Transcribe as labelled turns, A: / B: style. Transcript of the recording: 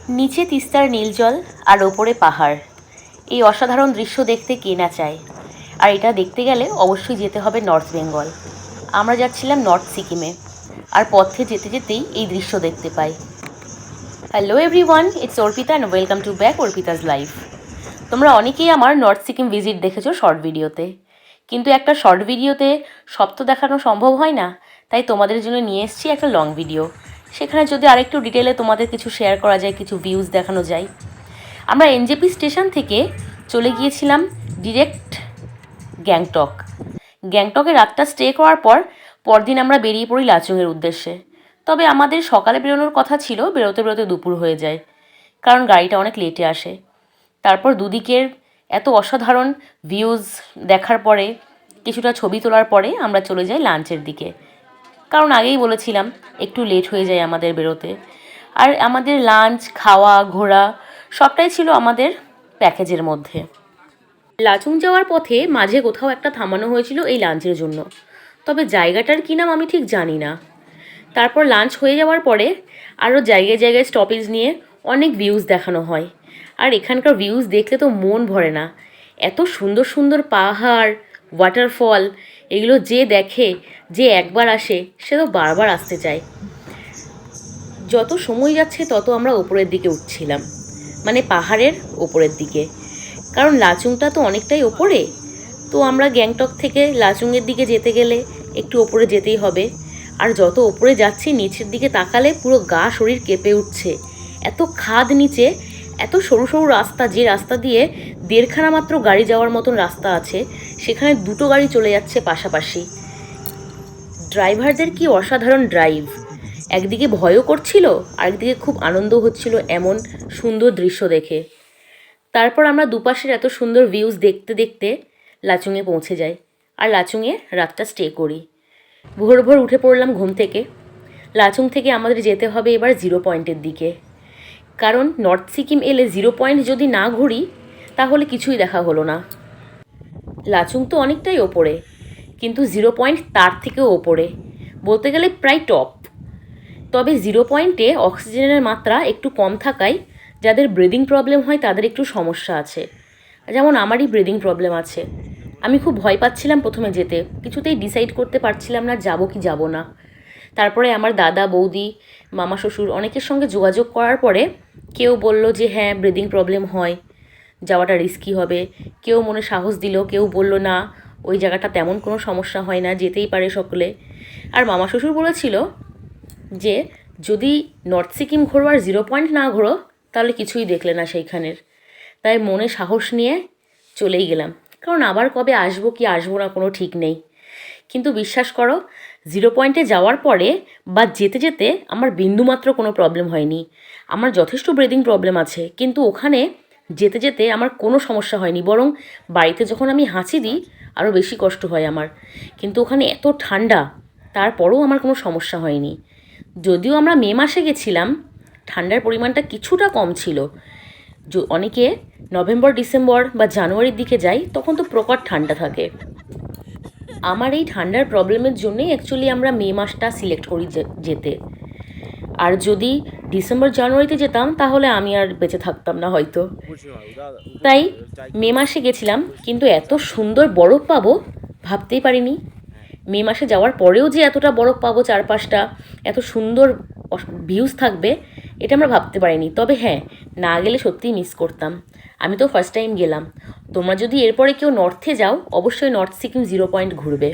A: নিচে তিস্তার নীল জল আর ওপরে পাহাড়, এই অসাধারণ দৃশ্য দেখতে কে না চায়। আর এটা দেখতে গেলে অবশ্যই যেতে হবে নর্থ বেঙ্গল। আমরা যাচ্ছিলাম নর্থ সিকিমে, আর পথে যেতে যেতেই এই দৃশ্য দেখতে পাই। Hello everyone, it's Arpita and welcome to back Arpita's life. তোমরা অনেকেই আমার নর্থ সিকিম ভিজিট দেখেছো শর্ট ভিডিওতে, কিন্তু একটা শর্ট ভিডিওতে সব তো দেখানো সম্ভব হয় না, তাই তোমাদের জন্য নিয়ে এসেছি একটা লং ভিডিও। সেখানে যদি আরেকটু ডিটেলে তোমাদের কিছু শেয়ার করা যায়, কিছু ভিউজ দেখানো যায়। আমরা এনজেপি স্টেশন থেকে চলে গিয়েছিলাম ডিরেক্ট গ্যাংটক। গ্যাংটকে রাতটা স্টে করার পর পরদিন আমরা বেরিয়ে পড়ি লাচুংয়ের উদ্দেশ্যে। তবে আমাদের সকালে বেরোনোর কথা ছিল, বেরোতে বেরোতে দুপুর হয়ে যায়, কারণ গাড়িটা অনেক লেটে আসে। তারপর দুদিকের এত অসাধারণ ভিউজ দেখার পরে, কিছুটা ছবি তোলার পরে আমরা চলে যাই লাঞ্চের দিকে, কারণ আগেই বলেছিলাম একটু লেট হয়ে যায় আমাদের বেরোতে। আর আমাদের লাঞ্চ, খাওয়া, ঘোরা সবটাই ছিল আমাদের প্যাকেজের মধ্যে। লাচুং যাওয়ার পথে মাঝে কোথাও একটা থামানো হয়েছিল এই লাঞ্চের জন্য, তবে জায়গাটার কী নাম আমি ঠিক জানি না। তারপর লাঞ্চ হয়ে যাওয়ার পরে আরও জায়গায় জায়গায় স্টপেজ নিয়ে অনেক ভিউজ দেখানো হয়। আর এখানকার ভিউজ দেখলে তো মন ভরে না। এত সুন্দর সুন্দর পাহাড়, ওয়াটারফল, এগুলো যে দেখে, যে একবার আসে সে তো বারবার আসতে চায়। যত সময় যাচ্ছে তত আমরা ওপরের দিকে উঠছিলাম, মানে পাহাড়ের ওপরের দিকে, কারণ লাচুংটা তো অনেকটাই ওপরে। তো আমরা গ্যাংটক থেকে লাচুংয়ের দিকে যেতে গেলে একটু ওপরে যেতেই হবে। আর যত ওপরে যাচ্ছি নিচের দিকে তাকালে পুরো গা শরীর কেঁপে উঠছে। এত খাদ নিচে, এত সরু সরু রাস্তা, যে রাস্তা দিয়ে দেড়খানা মাত্র গাড়ি যাওয়ার মতন রাস্তা আছে, সেখানে দুটো গাড়ি চলে যাচ্ছে পাশাপাশি। ড্রাইভারদের কি অসাধারণ ড্রাইভ! একদিকে ভয়ও করছিল, আরেকদিকে খুব আনন্দ হচ্ছিল এমন সুন্দর দৃশ্য দেখে। তারপর আমরা দুপাশের এত সুন্দর ভিউজ দেখতে দেখতে লাচুংয়ে পৌঁছে যাই, আর লাচুংয়ে রাতটা স্টে করি। ভোর ভোর উঠে পড়লাম ঘুম থেকে। লাচুং থেকে আমাদের যেতে হবে এবার জিরো পয়েন্টের দিকে, কারণ নর্থ সিকিম এলে জিরো পয়েন্ট যদি না ঘুরি তাহলে কিছুই দেখা হলো না। লাচুং তো অনেকটাই ওপরে, কিন্তু জিরো পয়েন্ট তার থেকেও ওপরে, বলতে গেলে প্রায় টপ। তবে জিরো পয়েন্টে অক্সিজেনের মাত্রা একটু কম থাকায় যাদের ব্রিদিং প্রবলেম হয় তাদের একটু সমস্যা আছে, যেমন আমারই ব্রিদিং প্রবলেম আছে। আমি খুব ভয় পাচ্ছিলাম প্রথমে যেতে, কিছুতেই ডিসাইড করতে পারছিলাম না যাব কি যাব না। তারপরে আমার দাদা, বৌদি, মামা, শ্বশুর অনেকের সঙ্গে যোগাযোগ করার পরে কেউ বলল যে হ্যাঁ ব্রিদিং প্রবলেম হয়, যাওয়াটা রিস্কি হবে। কেউ মনে সাহস দিল, কেউ বলল না ওই জায়গাটা তেমন কোনো সমস্যা হয় না, যেতেই পারে সকলে। আর মামা শ্বশুর বলেছিল যে যদি নর্থ সিকিম ঘোরো আর জিরো পয়েন্ট না ঘোরো তাহলে কিছুই দেখলে না সেইখানের। তাই মনে সাহস নিয়ে চলেই গেলাম, কারণ আবার কবে আসবো কি আসবো না কোনো ঠিক নেই। কিন্তু বিশ্বাস করো, জিরো পয়েন্টে যাওয়ার পরে বা যেতে যেতে আমার বিন্দুমাত্র কোনো প্রবলেম হয়নি। আমার যথেষ্ট ব্রিদিং প্রবলেম আছে, কিন্তু ওখানে যেতে যেতে আমার কোনো সমস্যা হয়নি, বরং বাড়িতে যখন আমি হাঁচি দিই আরও বেশি কষ্ট হয় আমার। কিন্তু ওখানে এত ঠান্ডা, তারপরেও আমার কোনো সমস্যা হয়নি। যদিও আমরা মে মাসে গেছিলাম, ঠান্ডার পরিমাণটা কিছুটা কম ছিল। অনেকে নভেম্বর, ডিসেম্বর বা জানুয়ারির দিকে যায়, তখন তো প্রকট ঠান্ডা থাকে। আমার এই ঠান্ডার প্রবলেমের জন্যই অ্যাকচুয়ালি আমরা মে মাসটা সিলেক্ট করি যেতে। আর যদি ডিসেম্বর, জানুয়ারিতে যেতাম তাহলে আমি আর বেঁচে থাকতাম না হয়তো। তাই মে মাসে গেছিলাম, কিন্তু এত সুন্দর বরফ পাবো ভাবতেই পারিনি। মে মাসে যাওয়ার পরেও যে এতটা বরফ পাবো, চারপাশটা এত সুন্দর ভিউজ থাকবে, এটা আমরা ভাবতে পারিনি। তবে হ্যাঁ, না গেলে সত্যিই মিস করতাম। আমি তো ফার্স্ট টাইম গেলাম। তোমরা যদি এরপরে কেউ নর্থে যাও, অবশ্যই নর্থ সিকিম জিরো পয়েন্ট ঘুরবে।